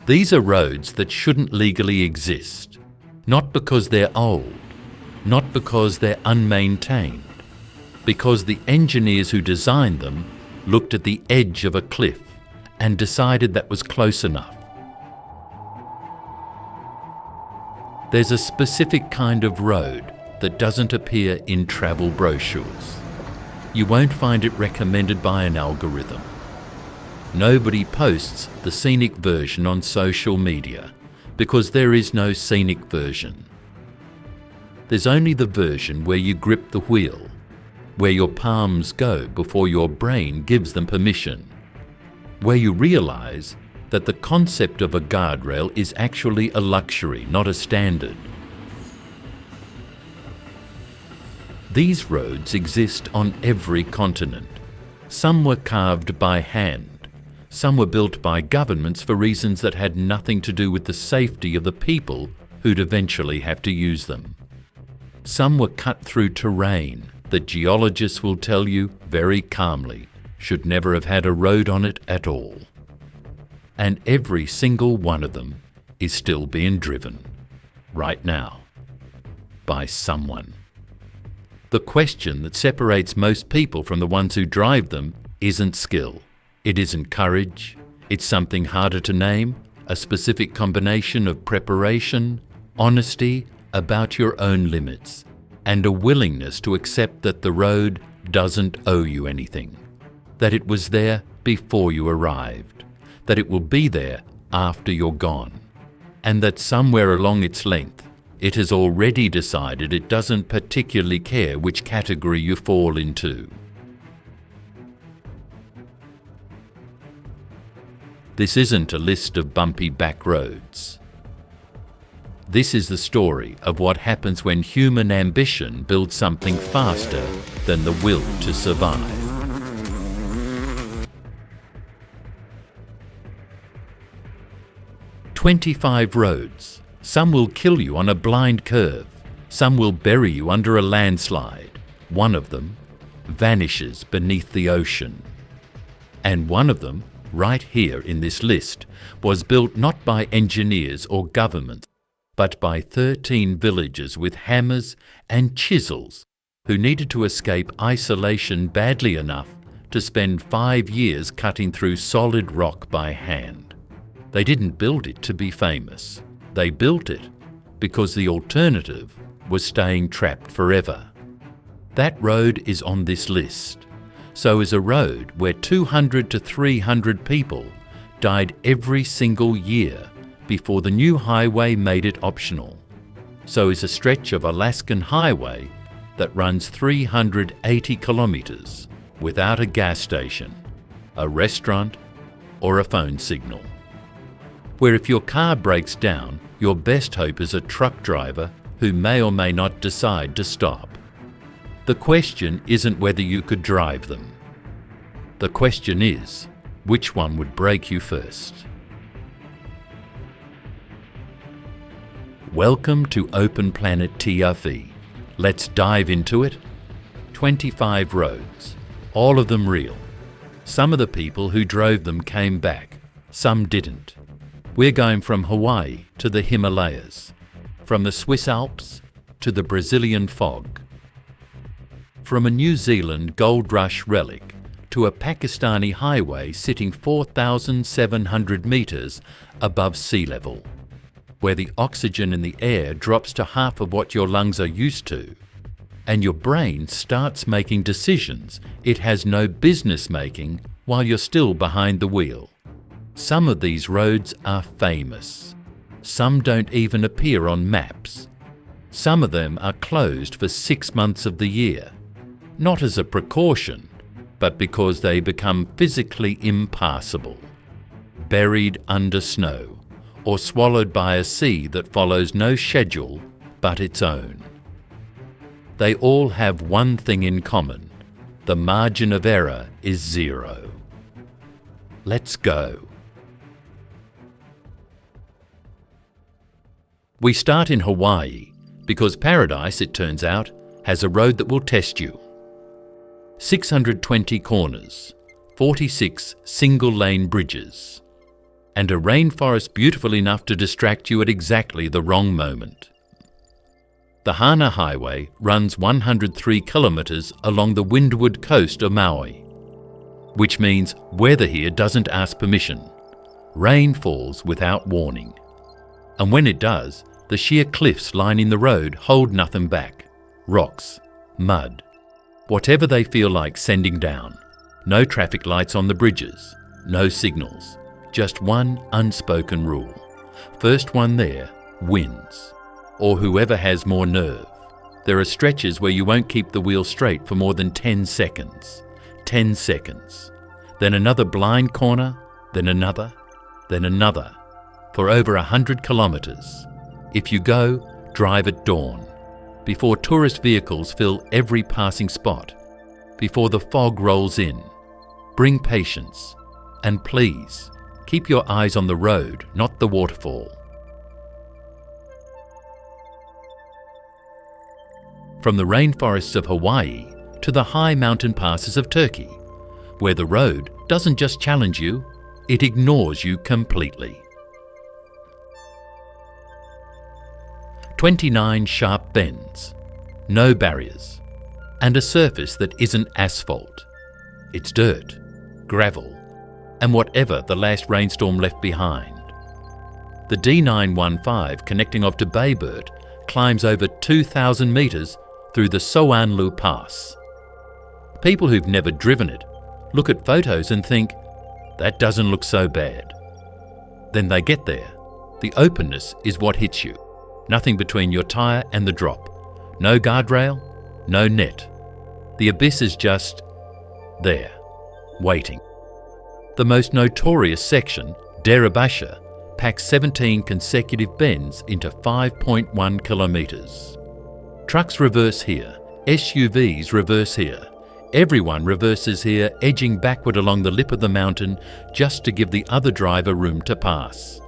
These are roads that shouldn't legally exist, not because they're old, not because they're unmaintained, because the engineers who designed them looked at the edge of a cliff and decided that was close enough. There's a specific kind of road that doesn't appear in travel brochures. You won't find it recommended by an algorithm. Nobody posts the scenic version on social media because there is no scenic version. There's only the version where you grip the wheel, where your palms go before your brain gives them permission, where you realize that the concept of a guardrail is actually a luxury, not a standard. These roads exist on every continent. Some were carved by hand. Some were built by governments for reasons that had nothing to do with the safety of the people who'd eventually have to use them. Some were cut through terrain that geologists will tell you very calmly should never have had a road on it at all. And every single one of them is still being driven, right now, by someone. The question that separates most people from the ones who drive them isn't skill. It isn't courage. It's something harder to name, a specific combination of preparation, honesty about your own limits, and a willingness to accept that the road doesn't owe you anything, that it was there before you arrived, that it will be there after you're gone, and that somewhere along its length, it has already decided it doesn't particularly care which category you fall into. This isn't a list of bumpy back roads. This is the story of what happens when human ambition builds something faster than the will to survive. "25 roads. Some will kill you on a blind curve. Some will bury you under a landslide. One of them vanishes beneath the ocean. And one of them, right here in this list, was built not by engineers or governments, but by 13 villagers with hammers and chisels who needed to escape isolation badly enough to spend 5 years cutting through solid rock by hand. They didn't build it to be famous. They built it because the alternative was staying trapped forever. That road is on this list. So is a road where 200 to 300 people died every single year before the new highway made it optional. So is a stretch of Alaskan highway that runs 380 kilometers without a gas station, a restaurant, or a phone signal. Where if your car breaks down, your best hope is a truck driver who may or may not decide to stop. The question isn't whether you could drive them. The question is, which one would break you first? Welcome to Open Planet TRV. Let's dive into it. 25 roads, all of them real. Some of the people who drove them came back, some didn't. We're going from Hawaii to the Himalayas, from the Swiss Alps to the Brazilian fog, from a New Zealand gold rush relic to a Pakistani highway sitting 4,700 metres above sea level, where the oxygen in the air drops to half of what your lungs are used to, and your brain starts making decisions it has no business making while you're still behind the wheel. Some of these roads are famous. Some don't even appear on maps. Some of them are closed for 6 months of the year, not as a precaution, but because they become physically impassable, buried under snow, or swallowed by a sea that follows no schedule but its own. They all have one thing in common: the margin of error is 0. Let's go. We start in Hawaii because paradise, it turns out, has a road that will test you. 620 corners, 46 single-lane bridges, and a rainforest beautiful enough to distract you at exactly the wrong moment. The Hana Highway runs 103 kilometres along the windward coast of Maui, which means weather here doesn't ask permission. Rain falls without warning. And when it does, the sheer cliffs lining the road hold nothing back. Rocks, mud, whatever they feel like sending down. No traffic lights on the bridges, no signals, just one unspoken rule. First one there wins, or whoever has more nerve. There are stretches where you won't keep the wheel straight for more than 10 seconds. 10 seconds. Then another blind corner, then another, for over 100 kilometres. If you go, drive at dawn, before tourist vehicles fill every passing spot, before the fog rolls in. Bring patience, and please, keep your eyes on the road, not the waterfall. From the rainforests of Hawaii to the high mountain passes of Turkey, where the road doesn't just challenge you, it ignores you completely. 29 sharp bends, no barriers, and a surface that isn't asphalt. It's dirt, gravel, and whatever the last rainstorm left behind. The D915 connecting off to Bayburt climbs over 2,000 metres through the Soanlu Pass. People who've never driven it look at photos and think, that doesn't look so bad. Then they get there. The openness is what hits you. Nothing between your tyre and the drop. No guardrail, no net. The abyss is just there, waiting. The most notorious section, Deribasha, packs 17 consecutive bends into 5.1 kilometres. Trucks reverse here, SUVs reverse here. Everyone reverses here, edging backward along the lip of the mountain just to give the other driver room to pass.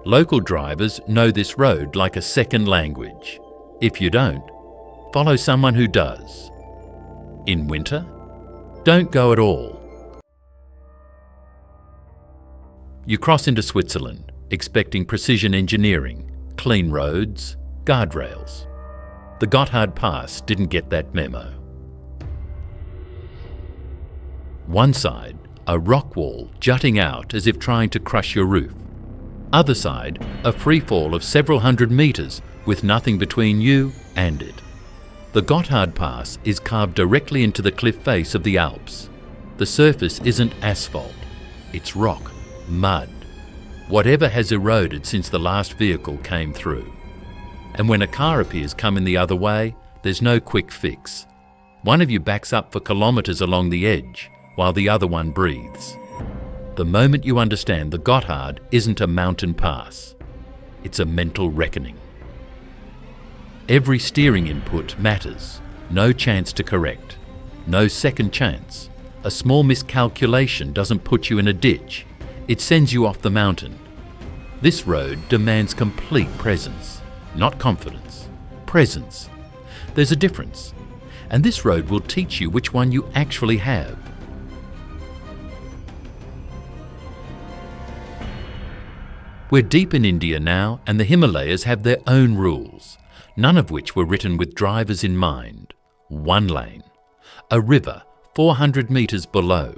Local drivers know this road like a second language. If you don't, follow someone who does. In winter, don't go at all. You cross into Switzerland, expecting precision engineering, clean roads, guardrails. The Gotthard Pass didn't get that memo. One side, a rock wall jutting out as if trying to crush your roof. Other side, a free fall of several hundred metres with nothing between you and it. The Gotthard Pass is carved directly into the cliff face of the Alps. The surface isn't asphalt, it's rock, mud, whatever has eroded since the last vehicle came through. And when a car appears coming the other way, there's no quick fix. One of you backs up for kilometres along the edge, while the other one breathes. The moment you understand the Gotthard isn't a mountain pass, it's a mental reckoning. Every steering input matters, no chance to correct, no second chance. A small miscalculation doesn't put you in a ditch, it sends you off the mountain. This road demands complete presence, not confidence, presence. There's a difference, and this road will teach you which one you actually have. We're deep in India now, and the Himalayas have their own rules, none of which were written with drivers in mind. One lane, a river 400 metres below,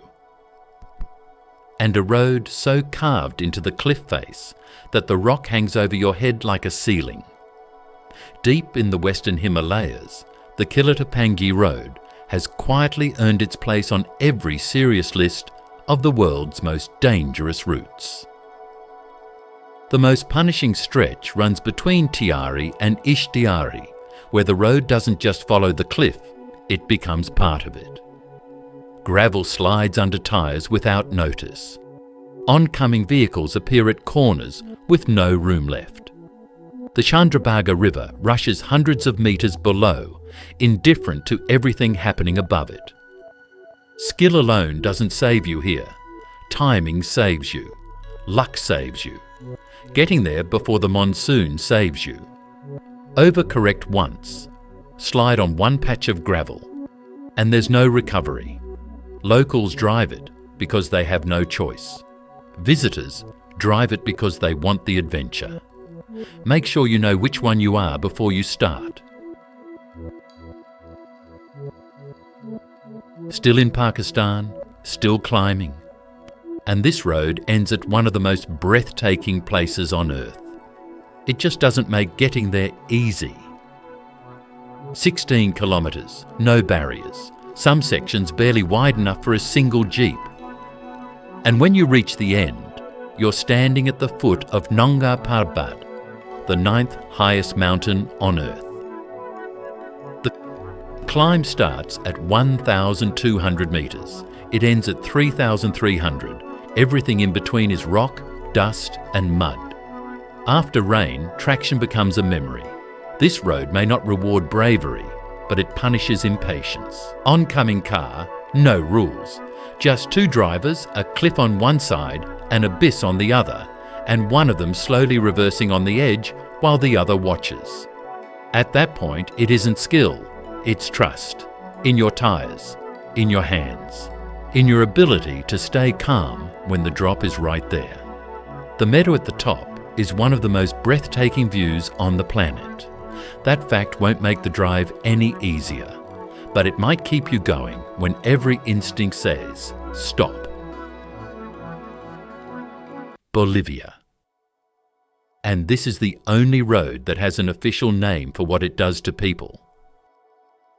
and a road so carved into the cliff face that the rock hangs over your head like a ceiling. Deep in the western Himalayas, the Kilatapangi Road has quietly earned its place on every serious list of the world's most dangerous routes. The most punishing stretch runs between Tiari and Ishtiari, where the road doesn't just follow the cliff, it becomes part of it. Gravel slides under tyres without notice. Oncoming vehicles appear at corners with no room left. The Chandrabhaga River rushes hundreds of metres below, indifferent to everything happening above it. Skill alone doesn't save you here. Timing saves you. Luck saves you. Getting there before the monsoon saves you. Overcorrect once, slide on one patch of gravel, and there's no recovery. Locals drive it because they have no choice. Visitors drive it because they want the adventure. Make sure you know which one you are before you start. Still in Pakistan, still climbing. And this road ends at one of the most breathtaking places on Earth. It just doesn't make getting there easy. 16 kilometres, no barriers, some sections barely wide enough for a single jeep. And when you reach the end, you're standing at the foot of Nanga Parbat, the 9th highest mountain on Earth. The climb starts at 1,200 metres. It ends at 3,300. Everything in between is rock, dust and mud. After rain, traction becomes a memory. This road may not reward bravery, but it punishes impatience. Oncoming car, no rules. Just two drivers, a cliff on one side, an abyss on the other, and one of them slowly reversing on the edge while the other watches. At that point, it isn't skill, it's trust. In your tyres, in your hands, in your ability to stay calm when the drop is right there. The meadow at the top is one of the most breathtaking views on the planet. That fact won't make the drive any easier, but it might keep you going when every instinct says, stop. Bolivia. And this is the only road that has an official name for what it does to people.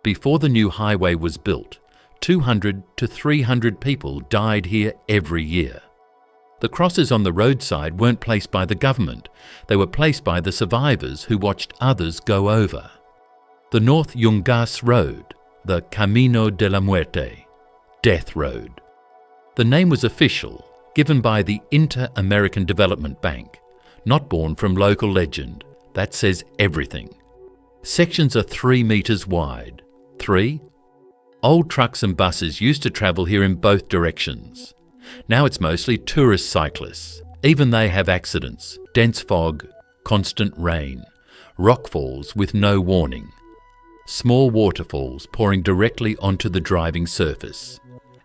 Before the new highway was built, 200 to 300 people died here every year. The crosses on the roadside weren't placed by the government, they were placed by the survivors who watched others go over. The North Yungas Road, the Camino de la Muerte, Death Road. The name was official, given by the Inter-American Development Bank, not born from local legend. That says everything. Sections are 3 metres wide. 3? Old trucks and buses used to travel here in both directions. Now it's mostly tourist cyclists. Even they have accidents, dense fog, constant rain, rockfalls with no warning, small waterfalls pouring directly onto the driving surface,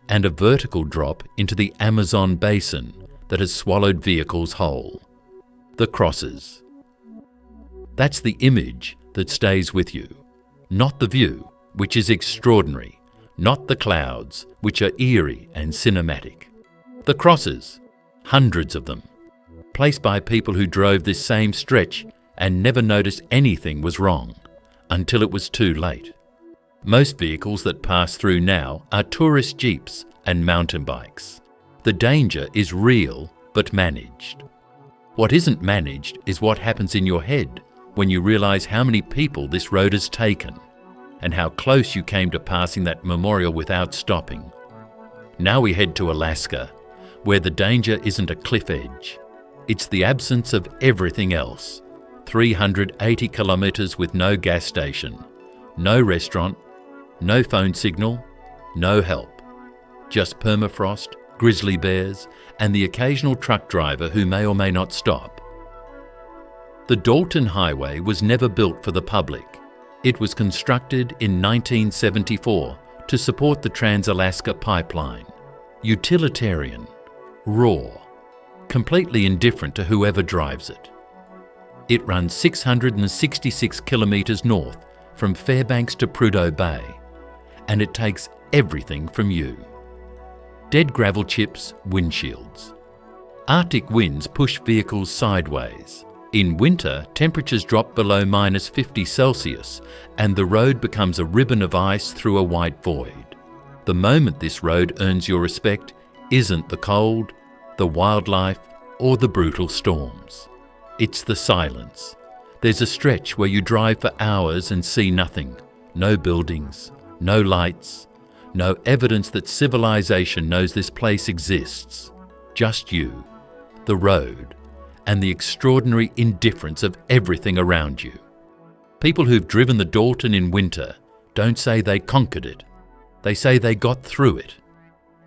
and a vertical drop into the Amazon basin that has swallowed vehicles whole. The crosses. That's the image that stays with you, not the view, which is extraordinary, not the clouds, which are eerie and cinematic. The crosses, hundreds of them, placed by people who drove this same stretch and never noticed anything was wrong until it was too late. Most vehicles that pass through now are tourist jeeps and mountain bikes. The danger is real but managed. What isn't managed is what happens in your head when you realise how many people this road has taken and how close you came to passing that memorial without stopping. Now we head to Alaska, where the danger isn't a cliff edge. It's the absence of everything else. 380 kilometres with no gas station, no restaurant, no phone signal, no help. Just permafrost, grizzly bears, and the occasional truck driver who may or may not stop. The Dalton Highway was never built for the public. It was constructed in 1974 to support the Trans-Alaska Pipeline. Utilitarian, raw, completely indifferent to whoever drives it. It runs 666 kilometres north from Fairbanks to Prudhoe Bay, and it takes everything from you. Dead gravel chips, windshields. Arctic winds push vehicles sideways. In winter, temperatures drop below -50 Celsius, and the road becomes a ribbon of ice through a white void. The moment this road earns your respect isn't the cold, the wildlife, or the brutal storms. It's the silence. There's a stretch where you drive for hours and see nothing. No buildings, no lights, no evidence that civilization knows this place exists. Just you, the road, and the extraordinary indifference of everything around you. People who've driven the Dalton in winter don't say they conquered it. They say they got through it.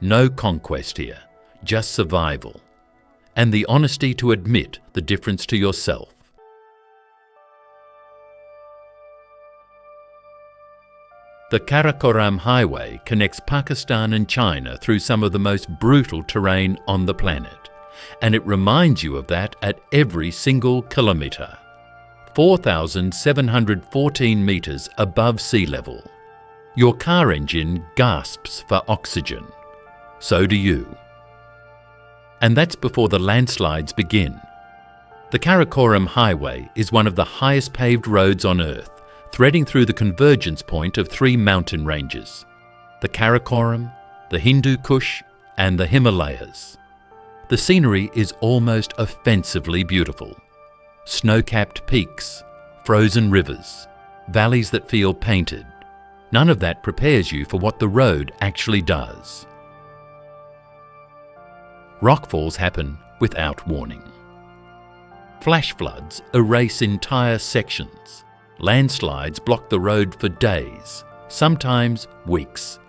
No conquest here, just survival. And the honesty to admit the difference to yourself. The Karakoram Highway connects Pakistan and China through some of the most brutal terrain on the planet. and it reminds you of that at every single kilometre. 4,714 metres above sea level. Your car engine gasps for oxygen. So do you. And that's before the landslides begin. The Karakoram Highway is one of the highest paved roads on Earth, threading through the convergence point of 3 mountain ranges: the Karakoram, the Hindu Kush, and the Himalayas. The scenery is almost offensively beautiful. Snow-capped peaks, frozen rivers, valleys that feel painted. None of that prepares you for what the road actually does. Rockfalls happen without warning. Flash floods erase entire sections. Landslides block the road for days, sometimes weeks.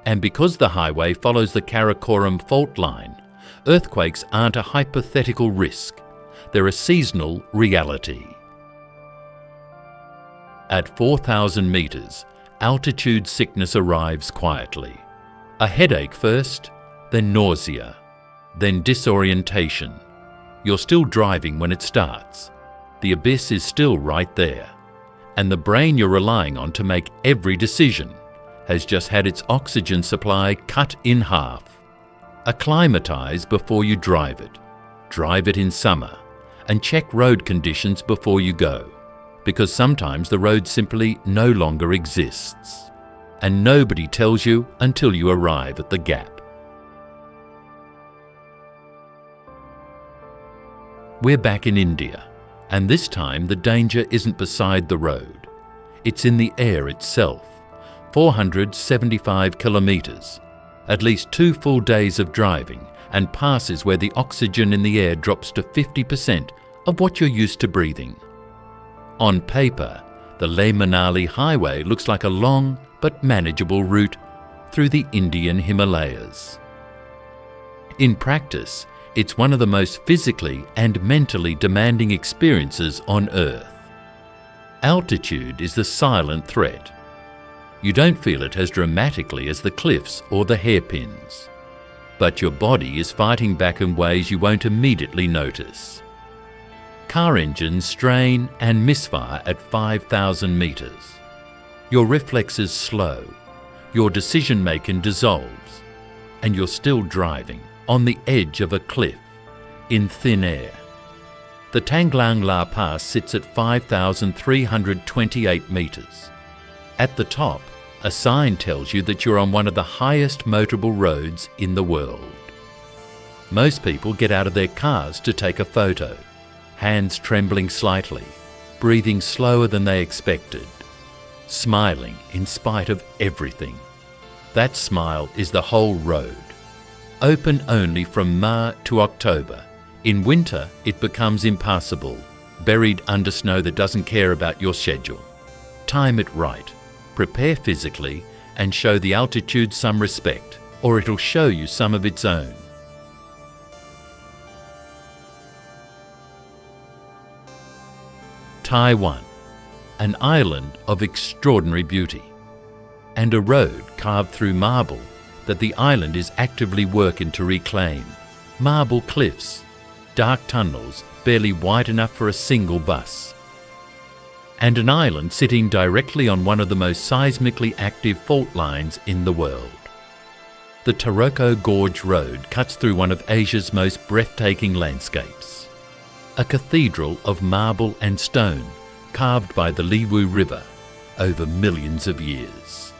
And because the highway follows the Karakoram fault line, earthquakes aren't a hypothetical risk. They're a seasonal reality. At 4,000 metres, altitude sickness arrives quietly. A headache first, then nausea, then disorientation. You're still driving when it starts. The abyss is still right there. And the brain you're relying on to make every decision has just had its oxygen supply cut in half. Acclimatise before you drive it. Drive it in summer. And check road conditions before you go, because sometimes the road simply no longer exists. And nobody tells you until you arrive at the gap. We're back in India, and this time the danger isn't beside the road. It's in the air itself. 475 kilometres, at least 2 full days of driving, and passes where the oxygen in the air drops to 50% of what you're used to breathing. On paper, the Leh-Manali highway looks like a long but manageable route through the Indian Himalayas. In practice, it's one of the most physically and mentally demanding experiences on Earth. Altitude is the silent threat. You don't feel it as dramatically as the cliffs or the hairpins, but your body is fighting back in ways you won't immediately notice. Car engines strain and misfire at 5,000 metres. Your reflexes slow, your decision-making dissolves, and you're still driving on the edge of a cliff, in thin air. The Tanglang La Pass sits at 5,328 metres. At the top, a sign tells you that you're on one of the highest motorable roads in the world. Most people get out of their cars to take a photo, hands trembling slightly, breathing slower than they expected, smiling in spite of everything. That smile is the whole road. Open only from March to October. In winter, it becomes impassable, buried under snow that doesn't care about your schedule. Time it right. Prepare physically and show the altitude some respect, or it'll show you some of its own. Taiwan, an island of extraordinary beauty, and a road carved through marble that the island is actively working to reclaim. Marble cliffs, dark tunnels barely wide enough for a single bus, and an island sitting directly on one of the most seismically active fault lines in the world. The Taroko Gorge Road cuts through one of Asia's most breathtaking landscapes. A cathedral of marble and stone carved by the Liwu River over millions of years.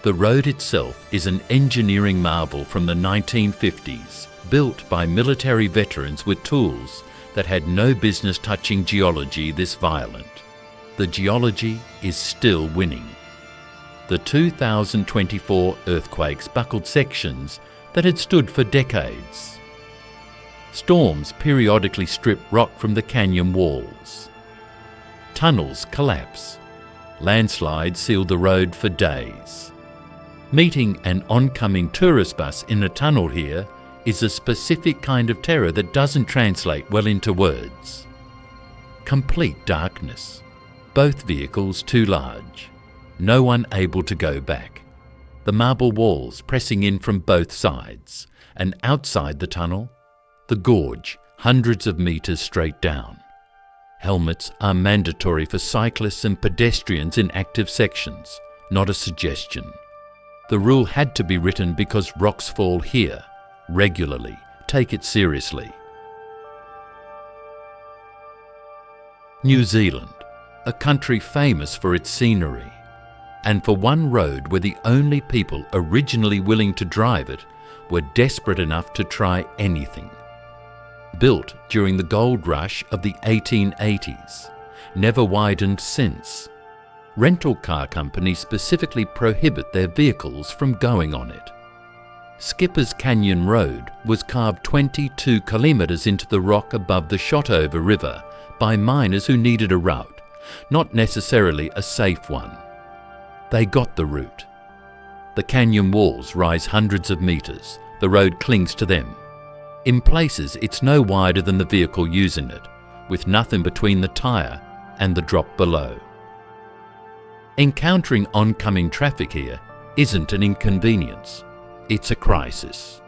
The road itself is an engineering marvel from the 1950s, built by military veterans with tools that had no business touching geology this violent. The geology is still winning. The 2024 earthquakes buckled sections that had stood for decades. Storms periodically strip rock from the canyon walls. Tunnels collapse. Landslides seal the road for days. Meeting an oncoming tourist bus in a tunnel here is a specific kind of terror that doesn't translate well into words. Complete darkness. Both vehicles too large. No one able to go back. The marble walls pressing in from both sides, and outside the tunnel, The gorge, hundreds of meters straight down. Helmets are mandatory for cyclists and pedestrians in active sections, not a suggestion. The rule had to be written because rocks fall here, regularly. Take it seriously. New Zealand, a country famous for its scenery, and for one road where the only people originally willing to drive it were desperate enough to try anything. Built during the gold rush of the 1880s, never widened since. Rental car companies specifically prohibit their vehicles from going on it. Skipper's Canyon Road was carved 22 kilometres into the rock above the Shotover River by miners who needed a route, not necessarily a safe one. They got the route. The canyon walls rise hundreds of metres. The road clings to them. In places, it's no wider than the vehicle using it, with nothing between the tyre and the drop below. Encountering oncoming traffic here isn't an inconvenience. It's a crisis.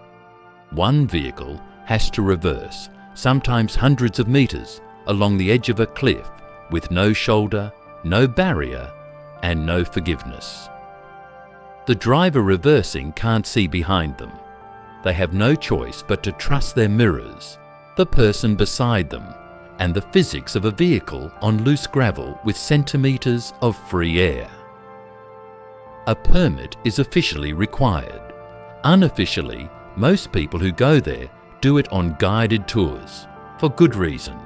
One vehicle has to reverse, sometimes hundreds of metres, along the edge of a cliff with no shoulder, no barrier, and no forgiveness. The driver reversing can't see behind them. They have no choice but to trust their mirrors, the person beside them, and the physics of a vehicle on loose gravel with centimetres of free air. A permit is officially required. Unofficially, most people who go there do it on guided tours, for good reason.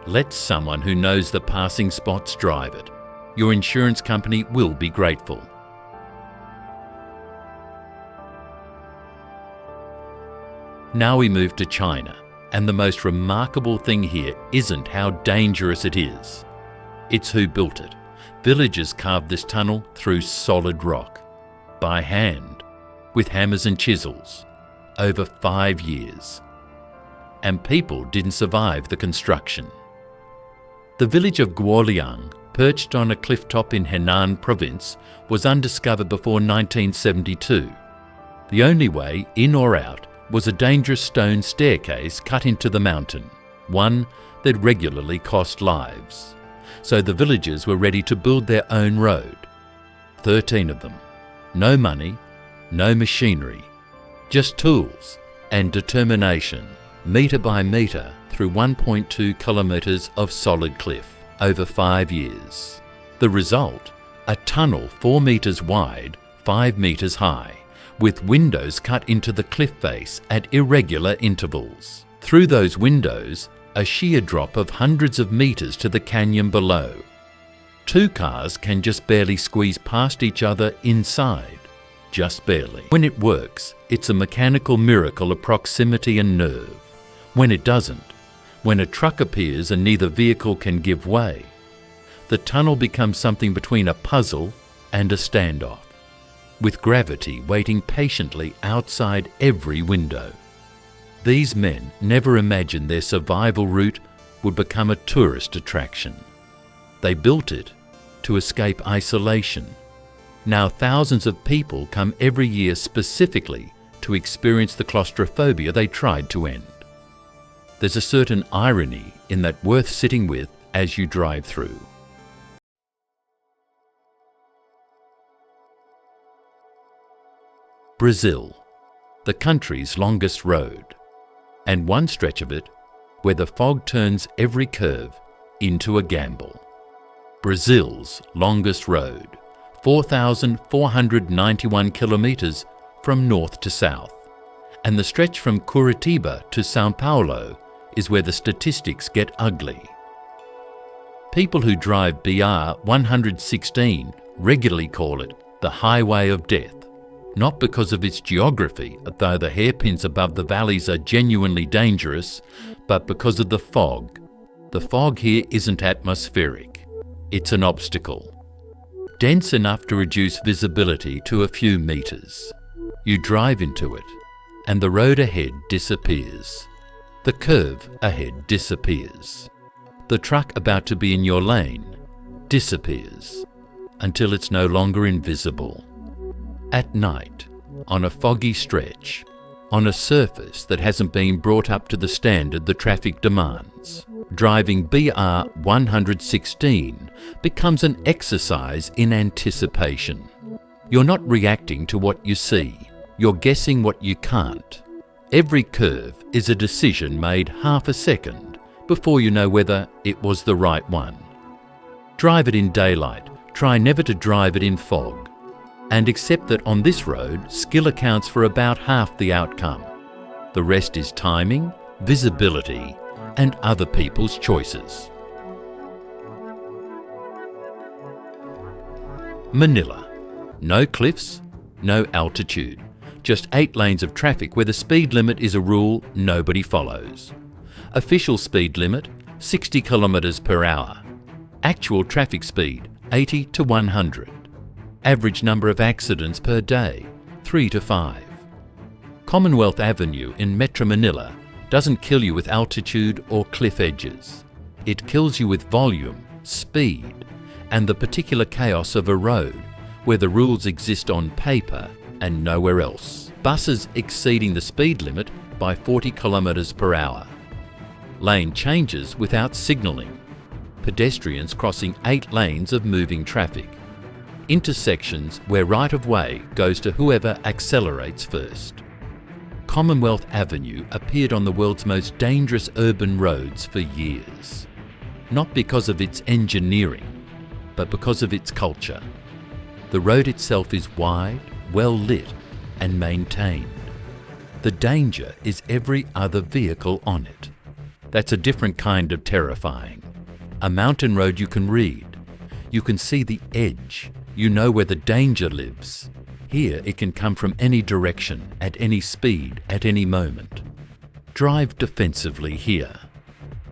Let someone who knows the passing spots drive it. Your insurance company will be grateful. Now we move to China, and the most remarkable thing here isn't how dangerous it is. It's who built it. Villagers carved this tunnel through solid rock, by hand, with hammers and chisels, over 5 years. And people didn't survive the construction. The village of Guoliang, perched on a cliff top in Henan province, was undiscovered before 1972. The only way in or out was a dangerous stone staircase cut into the mountain, one that regularly cost lives. So the villagers were ready to build their own road. 13 of them. No money, no machinery, just tools and determination, metre by metre through 1.2 kilometres of solid cliff over 5 years. The result? A tunnel 4 metres wide, 5 metres high, with windows cut into the cliff face at irregular intervals. Through those windows, a sheer drop of hundreds of metres to the canyon below. 2 cars can just barely squeeze past each other inside. Just barely. When it works, it's a mechanical miracle of proximity and nerve. When it doesn't, when a truck appears and neither vehicle can give way, the tunnel becomes something between a puzzle and a standoff, with gravity waiting patiently outside every window. These men never imagined their survival route would become a tourist attraction. They built it to escape isolation. Now thousands of people come every year specifically to experience the claustrophobia they tried to end. There's a certain irony in that worth sitting with as you drive through. Brazil, the country's longest road, and one stretch of it where the fog turns every curve into a gamble. Brazil's longest road, 4,491 kilometres from north to south, and the stretch from Curitiba to São Paulo is where the statistics get ugly. People who drive BR 116 regularly call it the Highway of Death, not because of its geography, though the hairpins above the valleys are genuinely dangerous, but because of the fog. The fog here isn't atmospheric, it's an obstacle. Dense enough to reduce visibility to a few metres. You drive into it, and the road ahead disappears. The curve ahead disappears. The truck about to be in your lane disappears, until it's no longer invisible. At night, on a foggy stretch, on a surface that hasn't been brought up to the standard the traffic demands. Driving BR 116 becomes an exercise in anticipation. You're not reacting to what you see, you're guessing what you can't. Every curve is a decision made half a second before you know whether it was the right one. Drive it in daylight, try never to drive it in fog. And accept that on this road, skill accounts for about half the outcome. The rest is timing, visibility, and other people's choices. Manila. No cliffs, no altitude. Just 8 lanes of traffic where the speed limit is a rule nobody follows. Official speed limit, 60 kilometers per hour. Actual traffic speed, 80 to 100. Average number of accidents per day, 3 to 5. Commonwealth Avenue in Metro Manila doesn't kill you with altitude or cliff edges. It kills you with volume, speed, and the particular chaos of a road where the rules exist on paper and nowhere else. Buses exceeding the speed limit by 40 kilometers per hour. Lane changes without signalling. Pedestrians crossing 8 lanes of moving traffic. Intersections where right-of-way goes to whoever accelerates first. Commonwealth Avenue appeared on the world's most dangerous urban roads for years. Not because of its engineering, but because of its culture. The road itself is wide, well lit, and maintained. The danger is every other vehicle on it. That's a different kind of terrifying. A mountain road you can read. You can see the edge. You know where the danger lives. Here it can come from any direction, at any speed, at any moment. Drive defensively here.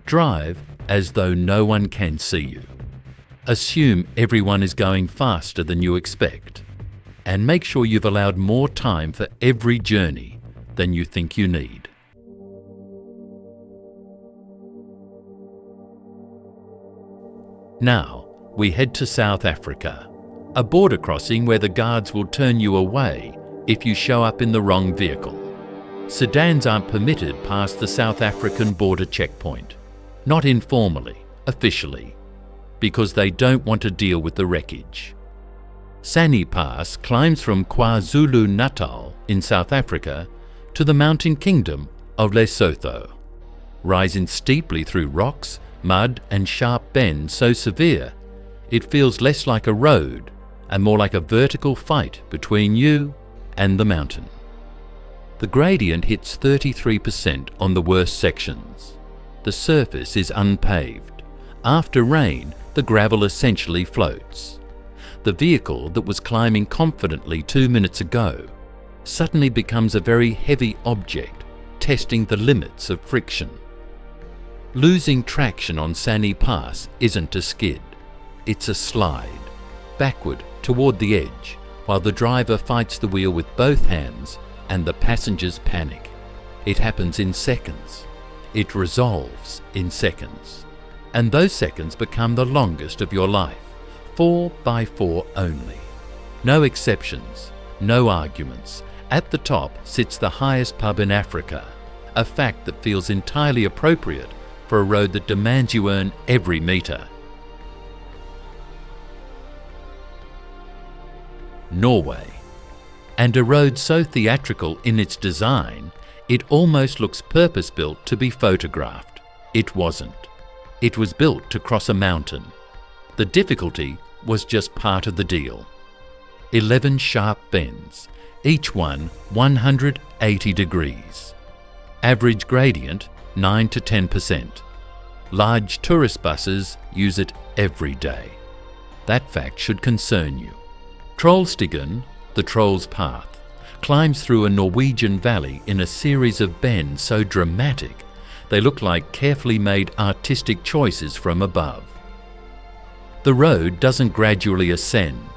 Drive as though no one can see you. Assume everyone is going faster than you expect. And make sure you've allowed more time for every journey than you think you need. Now, we head to South Africa. A border crossing where the guards will turn you away if you show up in the wrong vehicle. Sedans aren't permitted past the South African border checkpoint. Not informally, officially, because they don't want to deal with the wreckage. Sani Pass climbs from KwaZulu-Natal in South Africa to the mountain kingdom of Lesotho. Rising steeply through rocks, mud and sharp bends so severe it feels less like a road and more like a vertical fight between you and the mountain. The gradient hits 33% on the worst sections. The surface is unpaved. After rain, the gravel essentially floats. The vehicle that was climbing confidently 2 minutes ago suddenly becomes a very heavy object, testing the limits of friction. Losing traction on Sani Pass isn't a skid. It's a slide, backward toward the edge, while the driver fights the wheel with both hands and the passengers panic. It happens in seconds. It resolves in seconds. And those seconds become the longest of your life, 4x4 only. No exceptions, no arguments. At the top sits the highest pub in Africa, a fact that feels entirely appropriate for a road that demands you earn every metre. Norway. And a road so theatrical in its design, it almost looks purpose-built to be photographed. It wasn't. It was built to cross a mountain. The difficulty was just part of the deal. 11 sharp bends, each one 180 degrees. Average gradient 9 to 10%. Large tourist buses use it every day. That fact should concern you. Trollstigen, the Troll's Path, climbs through a Norwegian valley in a series of bends so dramatic they look like carefully made artistic choices from above. The road doesn't gradually ascend.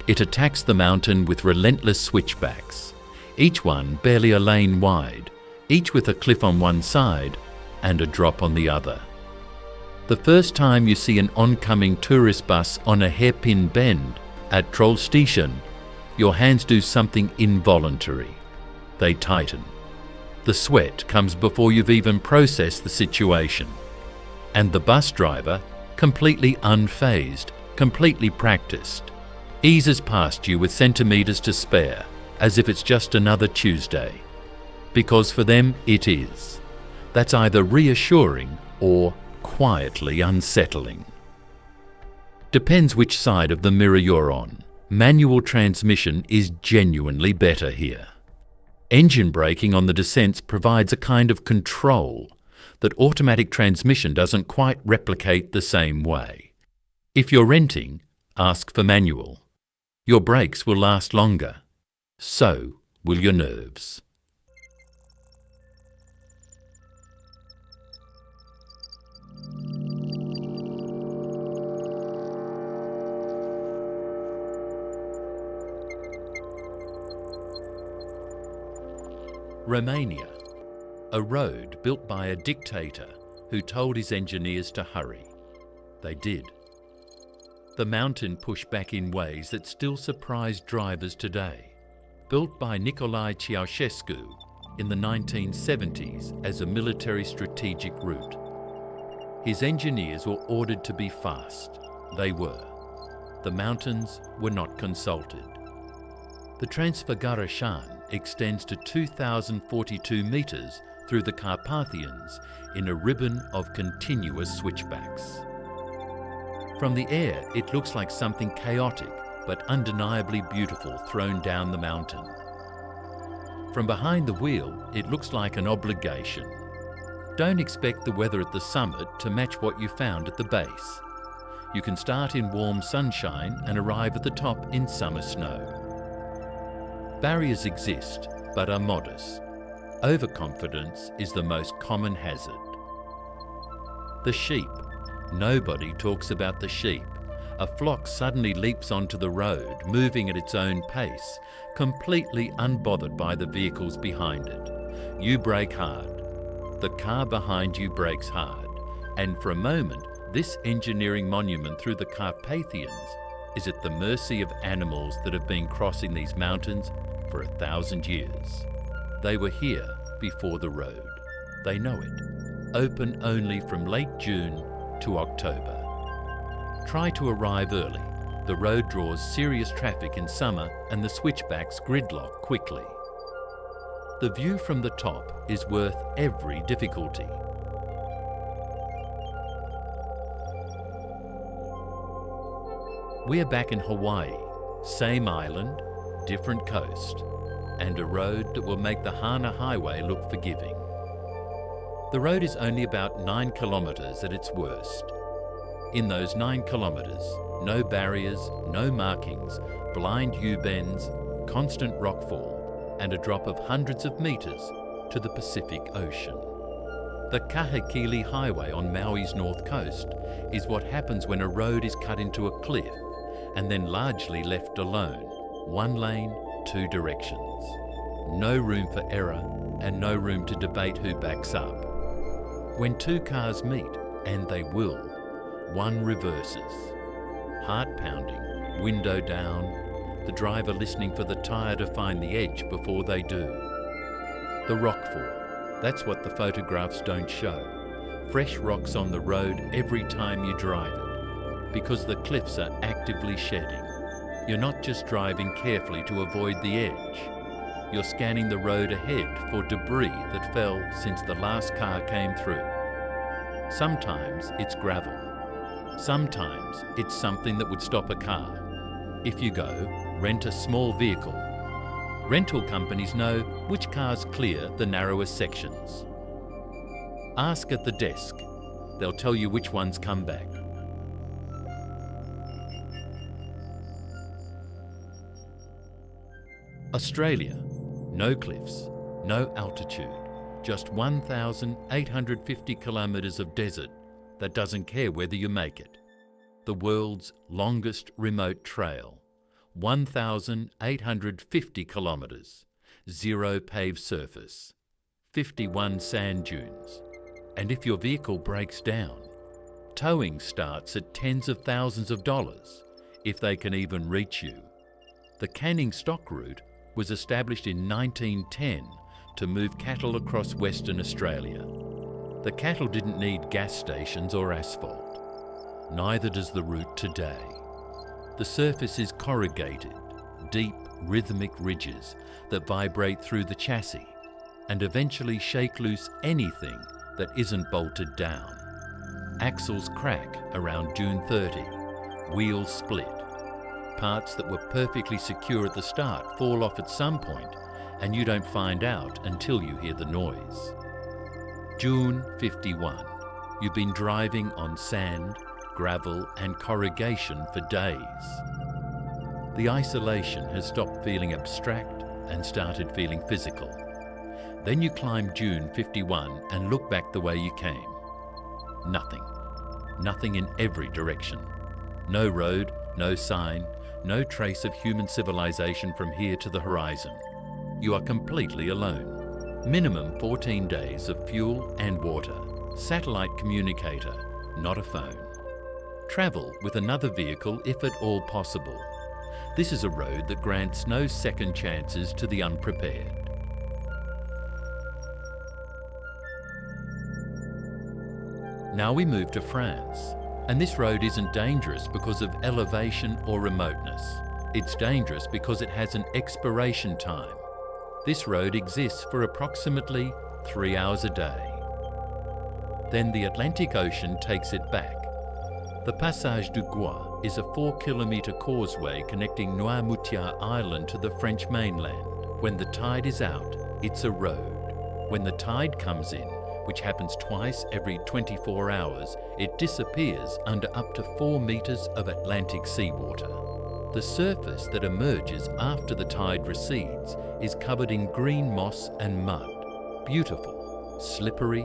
It attacks the mountain with relentless switchbacks, each one barely a lane wide, each with a cliff on one side and a drop on the other. The first time you see an oncoming tourist bus on a hairpin bend at Trollstigen, your hands do something involuntary. They tighten. The sweat comes before you've even processed the situation. And the bus driver, completely unfazed, completely practiced, eases past you with centimetres to spare, as if it's just another Tuesday. Because for them it is. That's either reassuring or quietly unsettling. Depends which side of the mirror you're on. Manual transmission is genuinely better here. Engine braking on the descents provides a kind of control that automatic transmission doesn't quite replicate the same way. If you're renting, ask for manual. Your brakes will last longer. So will your nerves. Romania, a road built by a dictator who told his engineers to hurry. They did. The mountain pushed back in ways that still surprise drivers today. Built by Nicolae Ceausescu in the 1970s as a military strategic route. His engineers were ordered to be fast. They were. The mountains were not consulted. The Transfigurășan extends to 2,042 metres through the Carpathians in a ribbon of continuous switchbacks. From the air, it looks like something chaotic but undeniably beautiful thrown down the mountain. From behind the wheel, it looks like an obligation. Don't expect the weather at the summit to match what you found at the base. You can start in warm sunshine and arrive at the top in summer snow. Barriers exist, but are modest. Overconfidence is the most common hazard. The sheep. Nobody talks about the sheep. A flock suddenly leaps onto the road, moving at its own pace, completely unbothered by the vehicles behind it. You brake hard. The car behind you brakes hard. And for a moment, this engineering monument through the Carpathians is at the mercy of animals that have been crossing these mountains for 1,000 years. They were here before the road. They know it. Open only from late June to October. Try to arrive early. The road draws serious traffic in summer and the switchbacks gridlock quickly. The view from the top is worth every difficulty. We're back in Hawaii. Same island, different coast, and a road that will make the Hana Highway look forgiving. The road is only about 9 kilometres at its worst. In those 9 kilometres, no barriers, no markings, blind U-bends, constant rockfall, and a drop of hundreds of metres to the Pacific Ocean. The Kahekili Highway on Maui's north coast is what happens when a road is cut into a cliff and then largely left alone. 1 lane, 2 directions. No room for error and no room to debate who backs up. When 2 cars meet, and they will, one reverses. Heart pounding, window down, the driver listening for the tyre to find the edge before they do. The rockfall, that's what the photographs don't show. Fresh rocks on the road every time you drive it, because the cliffs are actively shedding. You're not just driving carefully to avoid the edge. You're scanning the road ahead for debris that fell since the last car came through. Sometimes it's gravel. Sometimes it's something that would stop a car. If you go, rent a small vehicle. Rental companies know which cars clear the narrowest sections. Ask at the desk. They'll tell you which ones come back. Australia, no cliffs, no altitude, just 1,850 kilometres of desert that doesn't care whether you make it. The world's longest remote trail, 1,850 kilometres, 0 paved surface, 51 sand dunes. And if your vehicle breaks down, towing starts at tens of thousands of dollars, if they can even reach you. The Canning Stock route was established in 1910 to move cattle across Western Australia. The cattle didn't need gas stations or asphalt. Neither does the route today. The surface is corrugated, deep, rhythmic ridges that vibrate through the chassis and eventually shake loose anything that isn't bolted down. Axles crack around June 30, wheels split. Parts that were perfectly secure at the start fall off at some point, and you don't find out until you hear the noise. June 51. You've been driving on sand, gravel and corrugation for days. The isolation has stopped feeling abstract and started feeling physical. Then you climb June 51 and look back the way you came. Nothing. Nothing in every direction. No road, no sign, no trace of human civilization from here to the horizon. You are completely alone. Minimum 14 days of fuel and water. Satellite communicator, not a phone. Travel with another vehicle if at all possible. This is a road that grants no second chances to the unprepared. Now we move to France, and this road isn't dangerous because of elevation or remoteness. It's dangerous because it has an expiration time. This road exists for approximately 3 hours a day. Then the Atlantic Ocean takes it back. The Passage du Gois is a 4-kilometre causeway connecting Noirmoutier Island to the French mainland. When the tide is out, it's a road. When the tide comes in, which happens twice every 24 hours, it disappears under up to 4 metres of Atlantic seawater. The surface that emerges after the tide recedes is covered in green moss and mud, beautiful, slippery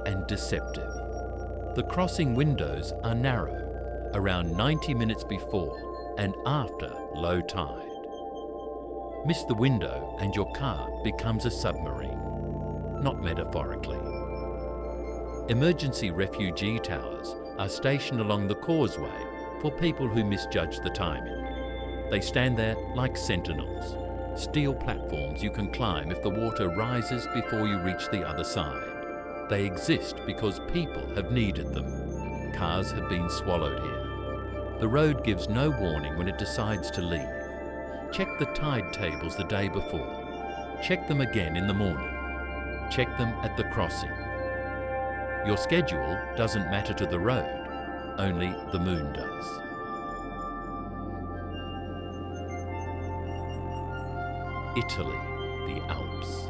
and deceptive. The crossing windows are narrow, around 90 minutes before and after low tide. Miss the window and your car becomes a submarine, not metaphorically. Emergency refugee towers are stationed along the causeway for people who misjudge the timing. They stand there like sentinels, steel platforms you can climb if the water rises before you reach the other side. They exist because people have needed them. Cars have been swallowed here. The road gives no warning when it decides to leave. Check the tide tables the day before. Check them again in the morning. Check them at the crossing. Your schedule doesn't matter to the road, only the moon does. Italy, the Alps.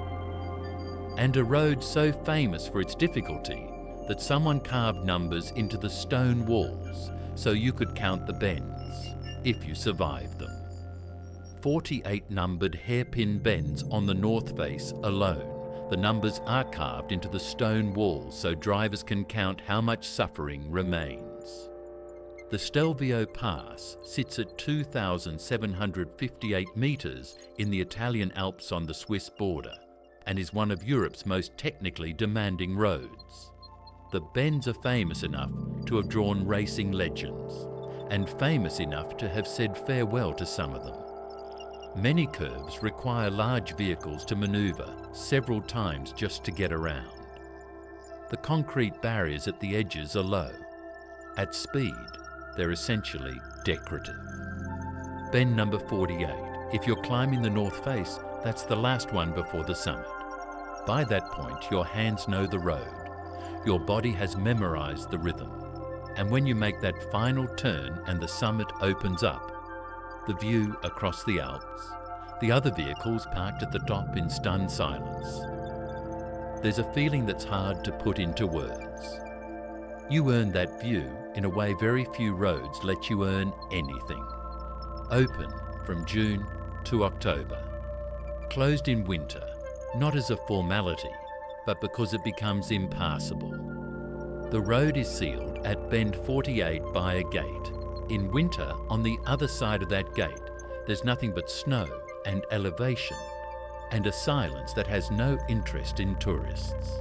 And a road so famous for its difficulty that someone carved numbers into the stone walls so you could count the bends, if you survived them. 48 numbered hairpin bends on the north face alone. The numbers are carved into the stone walls so drivers can count how much suffering remains. The Stelvio Pass sits at 2,758 metres in the Italian Alps on the Swiss border and is one of Europe's most technically demanding roads. The bends are famous enough to have drawn racing legends and famous enough to have said farewell to some of them. Many curves require large vehicles to manoeuvre several times just to get around. The concrete barriers at the edges are low. At speed, they're essentially decorative. Bend number 48. If you're climbing the north face, that's the last one before the summit. By that point, your hands know the road. Your body has memorized the rhythm. And when you make that final turn and the summit opens up, the view across the Alps, the other vehicles parked at the top in stunned silence. There's a feeling that's hard to put into words. You earn that view in a way very few roads let you earn anything. Open from June to October. Closed in winter, not as a formality, but because it becomes impassable. The road is sealed at bend 48 by a gate. In winter, on the other side of that gate, there's nothing but snow and elevation, and a silence that has no interest in tourists.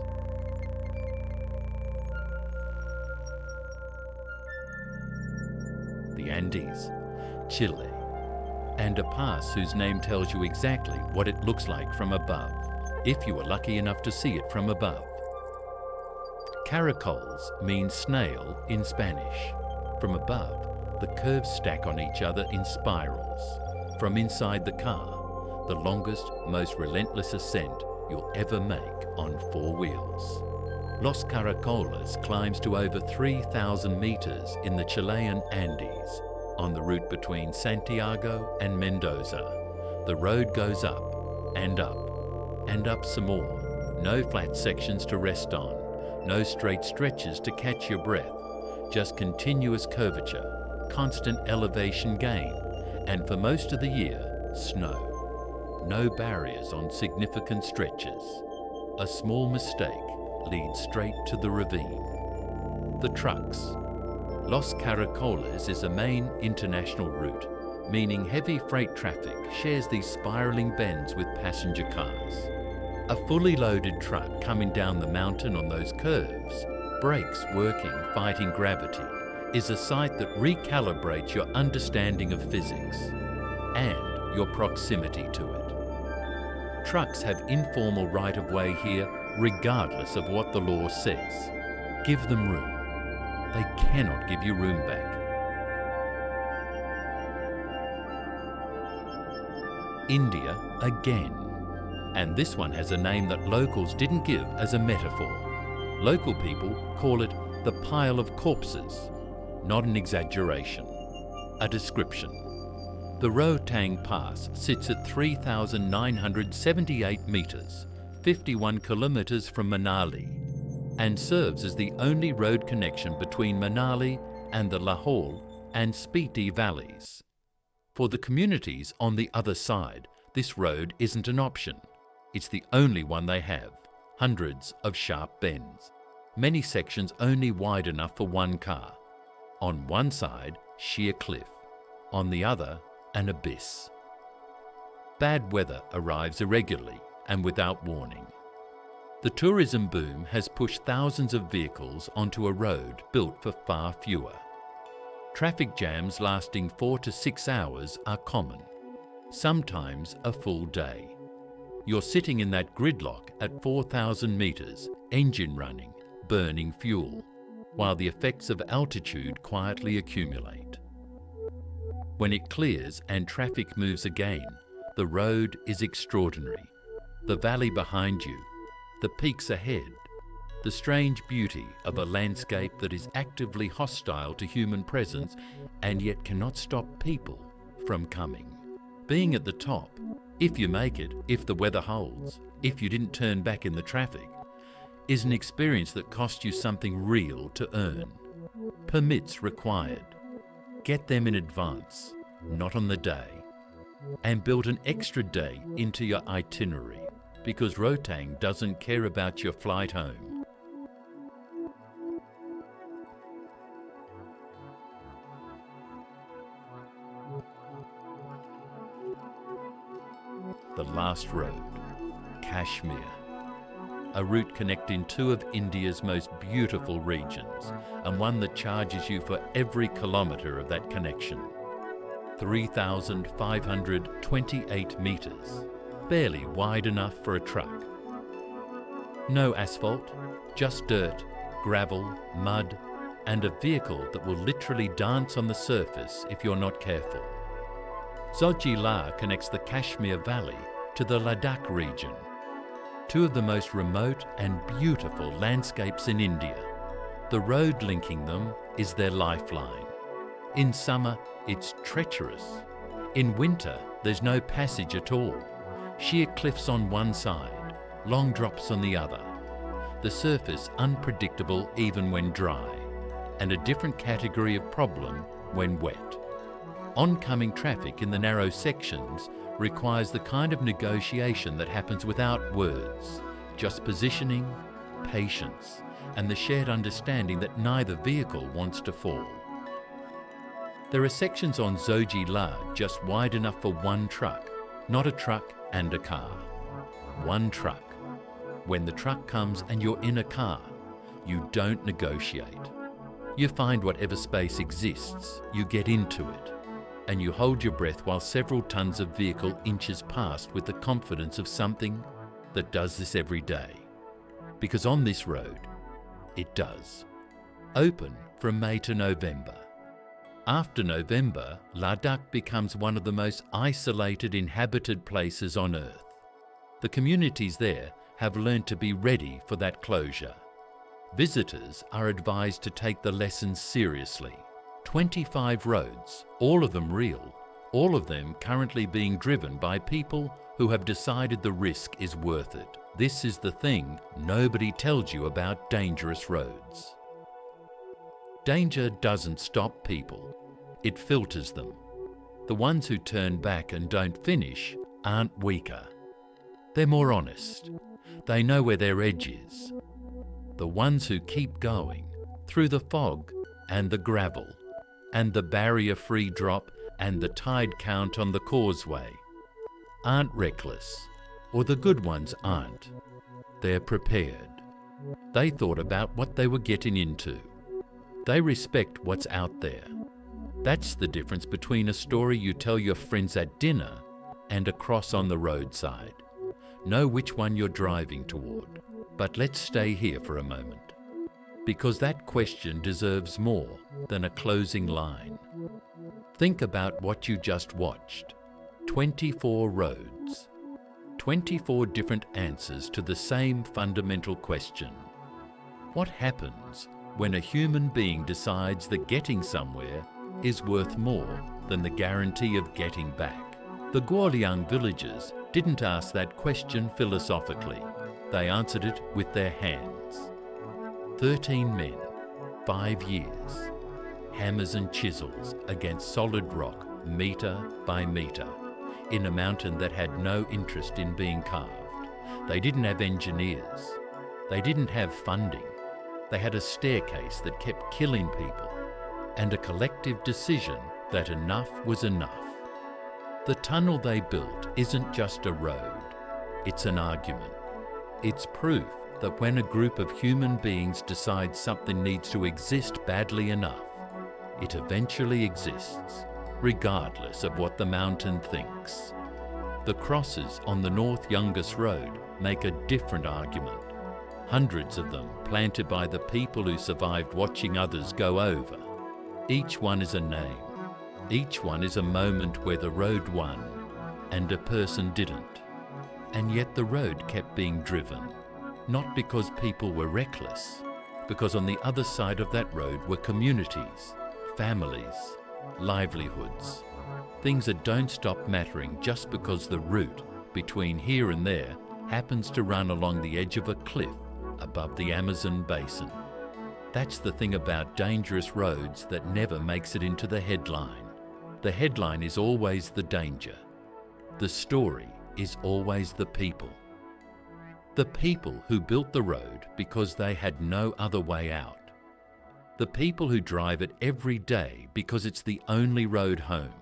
The Andes, Chile, and a pass whose name tells you exactly what it looks like from above. if you were lucky enough to see it from above. Caracoles means snail in Spanish. From above, the curves stack on each other in spirals. From inside the car, the longest, most relentless ascent you'll ever make on 4 wheels. Los Caracoles climbs to over 3,000 meters in the Chilean Andes. On the route between Santiago and Mendoza, the road goes up and up and up some more. No flat sections to rest on, no straight stretches to catch your breath, just continuous curvature, constant elevation gain, and for most of the year, snow. No barriers on significant stretches. A small mistake leads straight to the ravine. The trucks. Los Caracoles is a main international route, meaning heavy freight traffic shares these spiralling bends with passenger cars. A fully loaded truck coming down the mountain on those curves, brakes working, fighting gravity, is a sight that recalibrates your understanding of physics and your proximity to it. Trucks have informal right-of-way here regardless of what the law says. Give them room. They cannot give you room back. India again. And this one has a name that locals didn't give as a metaphor. Local people call it the pile of corpses. Not an exaggeration. A description. The Rohtang Pass sits at 3,978 meters, 51 kilometers from Manali, and serves as the only road connection between Manali and the Lahaul and Spiti valleys. For the communities on the other side, this road isn't an option. It's the only one they have. Hundreds of sharp bends. Many sections only wide enough for one car. On one side, sheer cliff. On the other, an abyss. Bad weather arrives irregularly and without warning. The tourism boom has pushed thousands of vehicles onto a road built for far fewer. Traffic jams lasting 4 to 6 hours are common, sometimes a full day. You're sitting in that gridlock at 4,000 meters, engine running, burning fuel, while the effects of altitude quietly accumulate. When it clears and traffic moves again, the road is extraordinary. The valley behind you, the peaks ahead, the strange beauty of a landscape that is actively hostile to human presence and yet cannot stop people from coming. Being at the top, if you make it, if the weather holds, if you didn't turn back in the traffic, is an experience that costs you something real to earn. Permits required. Get them in advance, not on the day. And build an extra day into your itinerary, because Rohtang doesn't care about your flight home. The last road, Kashmir. A route connecting 2 of India's most beautiful regions, and one that charges you for every kilometre of that connection. 3,528 metres, barely wide enough for a truck. No asphalt, just dirt, gravel, mud, and a vehicle that will literally dance on the surface if you're not careful. Zojila connects the Kashmir Valley to the Ladakh region, 2 of the most remote and beautiful landscapes in India. The road linking them is their lifeline. In summer, it's treacherous. In winter, there's no passage at all. Sheer cliffs on one side, long drops on the other. The surface unpredictable even when dry, and a different category of problem when wet. Oncoming traffic in the narrow sections requires the kind of negotiation that happens without words, just positioning, patience, and the shared understanding that neither vehicle wants to fall. There are sections on Zojila just wide enough for one truck, not a truck and a car. One truck. When the truck comes and you're in a car, you don't negotiate. You find whatever space exists, you get into it, and you hold your breath while several tons of vehicle inches past with the confidence of something that does this every day. Because on this road, it does. Open from May to November. After November, Ladakh becomes one of the most isolated inhabited places on Earth. The communities there have learned to be ready for that closure. Visitors are advised to take the lessons seriously. 25 roads, all of them real, all of them currently being driven by people who have decided the risk is worth it. This is the thing nobody tells you about dangerous roads. Danger doesn't stop people, it filters them. The ones who turn back and don't finish aren't weaker. They're more honest. They know where their edge is. The ones who keep going through the fog and the gravel and the barrier-free drop and the tide count on the causeway aren't reckless, or the good ones aren't. They're prepared. They thought about what they were getting into. They respect what's out there. That's the difference between a story you tell your friends at dinner and a cross on the roadside. Know which one you're driving toward. But let's stay here for a moment, because that question deserves more than a closing line. Think about what you just watched. 24 roads. 24 different answers to the same fundamental question. What happens when a human being decides that getting somewhere is worth more than the guarantee of getting back? The Gois villagers didn't ask that question philosophically. They answered it with their hands. 13 men, 5 years, hammers and chisels against solid rock, metre by metre, in a mountain that had no interest in being carved. They didn't have engineers. They didn't have funding. They had a staircase that kept killing people, and a collective decision that enough was enough. The tunnel they built isn't just a road, it's an argument. It's proof that when a group of human beings decide something needs to exist badly enough, it eventually exists, regardless of what the mountain thinks. The crosses on the North Youngus Road make a different argument. Hundreds of them planted by the people who survived watching others go over. Each one is a name. Each one is a moment where the road won and a person didn't. And yet the road kept being driven, not because people were reckless, because on the other side of that road were communities, families, livelihoods, things that don't stop mattering just because the route between here and there happens to run along the edge of a cliff above the Amazon basin. That's the thing about dangerous roads that never makes it into the headline. The headline is always the danger. The story is always the people. The people who built the road because they had no other way out. The people who drive it every day because it's the only road home.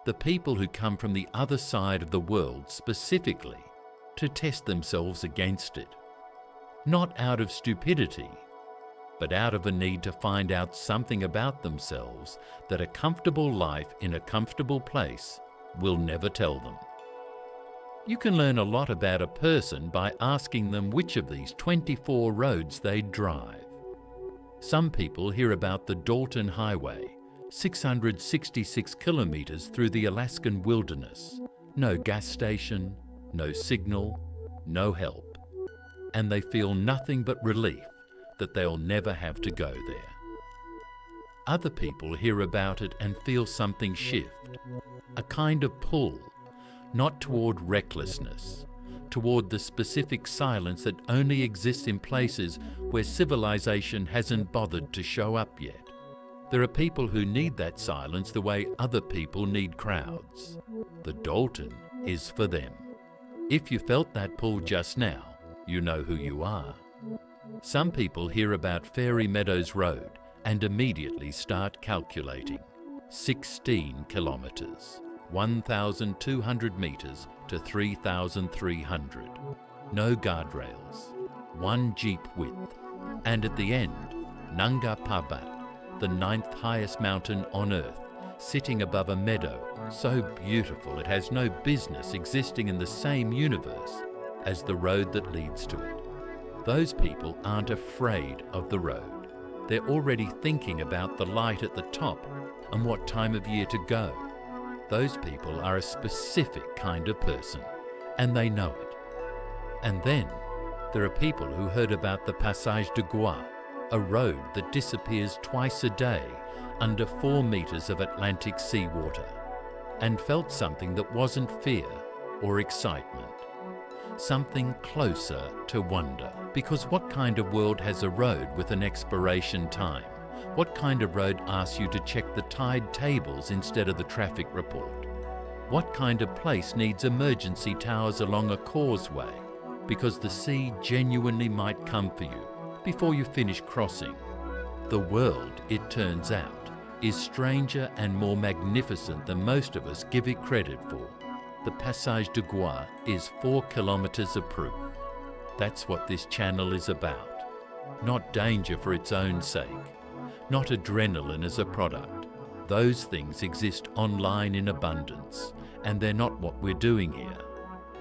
The people who come from the other side of the world specifically to test themselves against it. Not out of stupidity, but out of a need to find out something about themselves that a comfortable life in a comfortable place will never tell them. You can learn a lot about a person by asking them which of these 24 roads they drive. Some people hear about the Dalton Highway, 666 kilometers through the Alaskan wilderness. No gas station, no signal, no help. And they feel nothing but relief that they'll never have to go there. Other people hear about it and feel something shift, a kind of pull, not toward recklessness, toward the specific silence that only exists in places where civilization hasn't bothered to show up yet. There are people who need that silence the way other people need crowds. The Dalton is for them. If you felt that pull just now, you know who you are. Some people hear about Fairy Meadows Road and immediately start calculating. 16 kilometers. 1,200 meters to 3,300. No guardrails. One jeep width. And at the end, Nanga Parbat, the 9th highest mountain on Earth, sitting above a meadow so beautiful it has no business existing in the same universe, as the road that leads to it. Those people aren't afraid of the road. They're already thinking about the light at the top and what time of year to go. Those people are a specific kind of person, and they know it. And then there are people who heard about the Passage de Gois, a road that disappears twice a day under 4 meters of Atlantic seawater, and felt something that wasn't fear or excitement. Something closer to wonder. Because what kind of world has a road with an expiration time? What kind of road asks you to check the tide tables instead of the traffic report? What kind of place needs emergency towers along a causeway? Because the sea genuinely might come for you before you finish crossing. The world, it turns out, is stranger and more magnificent than most of us give it credit for. The Passage de Gois is 4 kilometers of proof. That's what this channel is about. Not danger for its own sake. Not adrenaline as a product. Those things exist online in abundance, and they're not what we're doing here.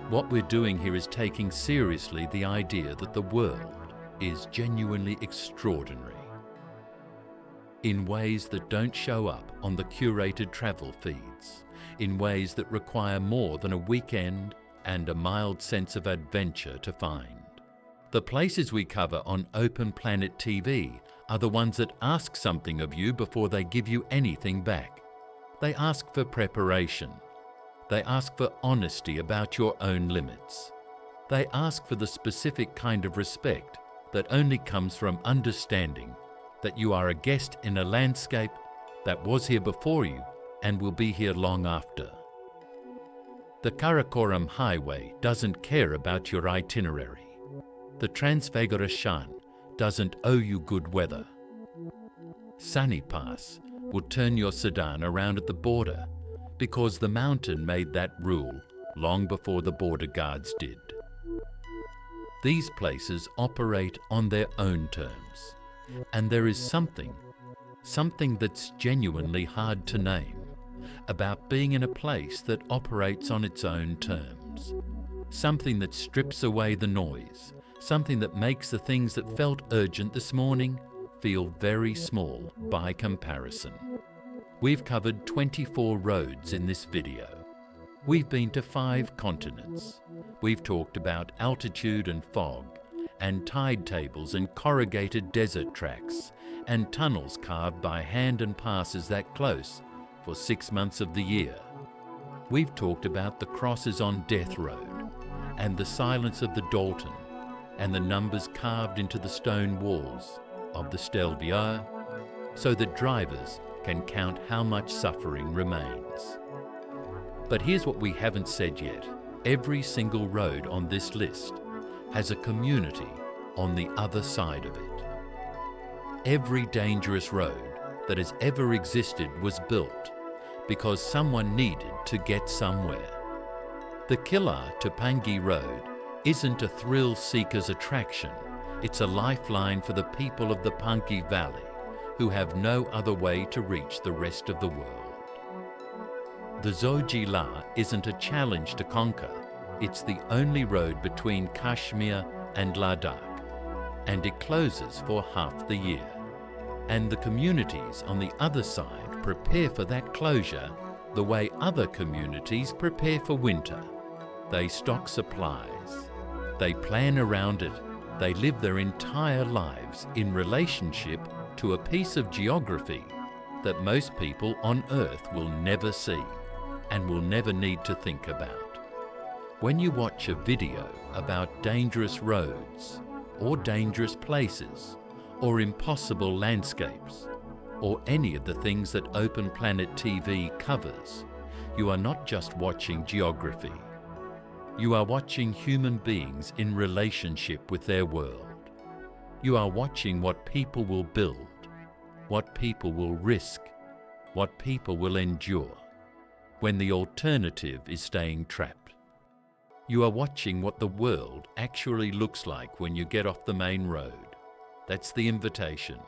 What we're doing here is taking seriously the idea that the world is genuinely extraordinary in ways that don't show up on the curated travel feeds, in ways that require more than a weekend and a mild sense of adventure to find. The places we cover on Open Planet TV are the ones that ask something of you before they give you anything back. They ask for preparation. They ask for honesty about your own limits. They ask for the specific kind of respect that only comes from understanding that you are a guest in a landscape that was here before you and will be here long after. The Karakoram Highway doesn't care about your itinerary. The Transfiguration doesn't owe you good weather. Sunny Pass will turn your sedan around at the border because the mountain made that rule long before the border guards did. These places operate on their own terms, and there is something that's genuinely hard to name about being in a place that operates on its own terms. Something that strips away the noise, something that makes the things that felt urgent this morning feel very small by comparison. We've covered 24 roads in this video. We've been to 5 continents. We've talked about altitude and fog, and tide tables and corrugated desert tracks, and tunnels carved by hand and passes that close for 6 months of the year. We've talked about the crosses on Death Road, and the silence of the Dalton, and the numbers carved into the stone walls of the Stelvio, so that drivers can count how much suffering remains. But here's what we haven't said yet. Every single road on this list has a community on the other side of it. Every dangerous road that has ever existed was built because someone needed to get somewhere. The Kilar to Pangi Road isn't a thrill seeker's attraction. It's a lifeline for the people of the Pangi Valley who have no other way to reach the rest of the world. The Zojila isn't a challenge to conquer. It's the only road between Kashmir and Ladakh, and it closes for half the year. And the communities on the other side prepare for that closure the way other communities prepare for winter. They stock supplies. They plan around it. They live their entire lives in relationship to a piece of geography that most people on Earth will never see and will never need to think about. When you watch a video about dangerous roads, or dangerous places, or impossible landscapes, or any of the things that Open Planet TV covers, you are not just watching geography. You are watching human beings in relationship with their world. You are watching what people will build, what people will risk, what people will endure, when the alternative is staying trapped. You are watching what the world actually looks like when you get off the main road. That's the invitation.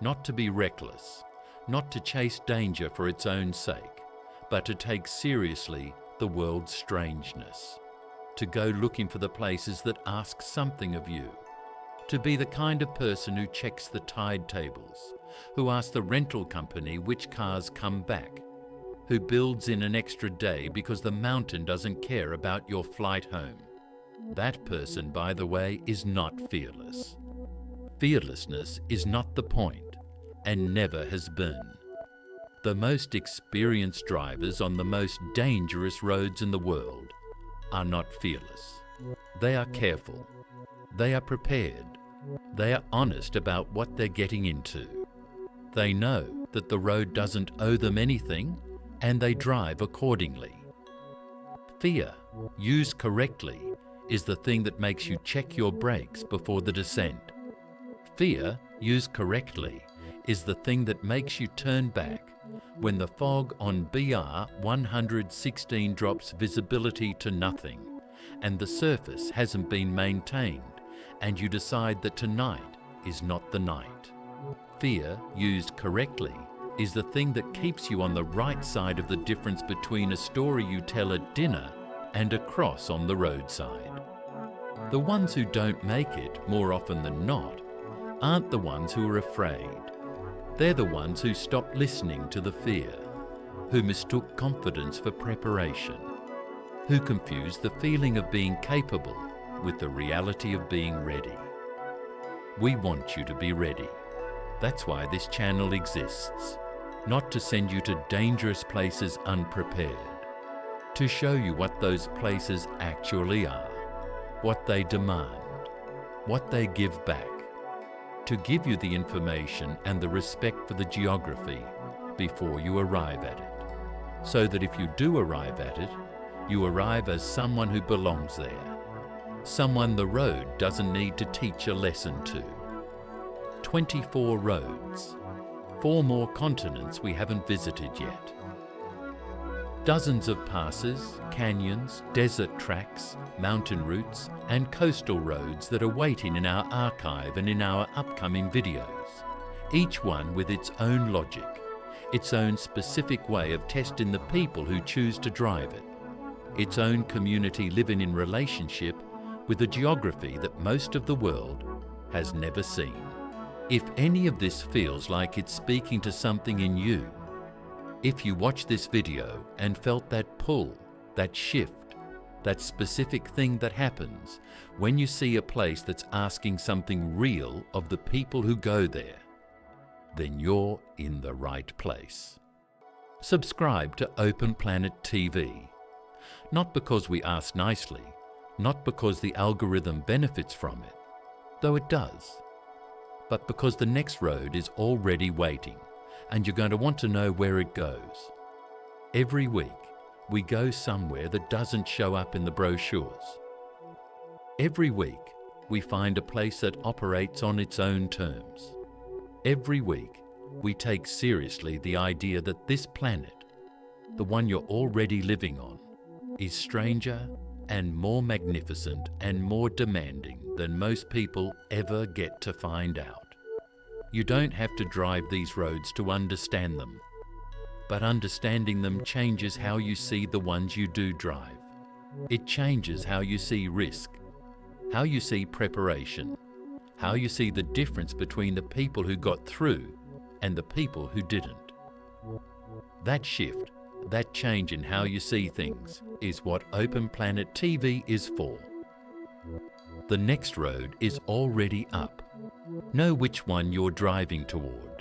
Not to be reckless, not to chase danger for its own sake, but to take seriously the world's strangeness. to go looking for the places that ask something of you, to be the kind of person who checks the tide tables, who asks the rental company which cars come back, who builds in an extra day because the mountain doesn't care about your flight home. That person, by the way, is not fearless. Fearlessness is not the point, and never has been. The most experienced drivers on the most dangerous roads in the world are not fearless. They are careful. They are prepared. They are honest about what they're getting into. They know that the road doesn't owe them anything, and they drive accordingly. Fear, used correctly, is the thing that makes you check your brakes before the descent. Fear, used correctly, is the thing that makes you turn back when the fog on BR 116 drops visibility to nothing and the surface hasn't been maintained, and you decide that tonight is not the night. Fear, used correctly, is the thing that keeps you on the right side of the difference between a story you tell at dinner and a cross on the roadside. The ones who don't make it, more often than not, aren't the ones who are afraid. They're the ones who stopped listening to the fear, who mistook confidence for preparation, who confused the feeling of being capable with the reality of being ready. We want you to be ready. That's why this channel exists, not to send you to dangerous places unprepared, to show you what those places actually are, what they demand, what they give back, to give you the information and the respect for the geography before you arrive at it, so that if you do arrive at it, you arrive as someone who belongs there, someone the road doesn't need to teach a lesson to. 24 roads, 4 more continents we haven't visited yet. Dozens of passes, canyons, desert tracks, mountain routes, and coastal roads that are waiting in our archive and in our upcoming videos, each one with its own logic, its own specific way of testing the people who choose to drive it, its own community living in relationship with a geography that most of the world has never seen. If any of this feels like it's speaking to something in you, if you watch this video and felt that pull, that shift, that specific thing that happens when you see a place that's asking something real of the people who go there, then you're in the right place. Subscribe to Open Planet TV. Not because we ask nicely, not because the algorithm benefits from it, though it does, but because the next road is already waiting, and you're going to want to know where it goes. Every week, we go somewhere that doesn't show up in the brochures. Every week, we find a place that operates on its own terms. Every week, we take seriously the idea that this planet, the one you're already living on, is stranger and more magnificent and more demanding than most people ever get to find out. You don't have to drive these roads to understand them, but understanding them changes how you see the ones you do drive. It changes how you see risk, how you see preparation, how you see the difference between the people who got through and the people who didn't. That shift, that change in how you see things, is what Open Planet TV is for. The next road is already up. Know which one you're driving toward.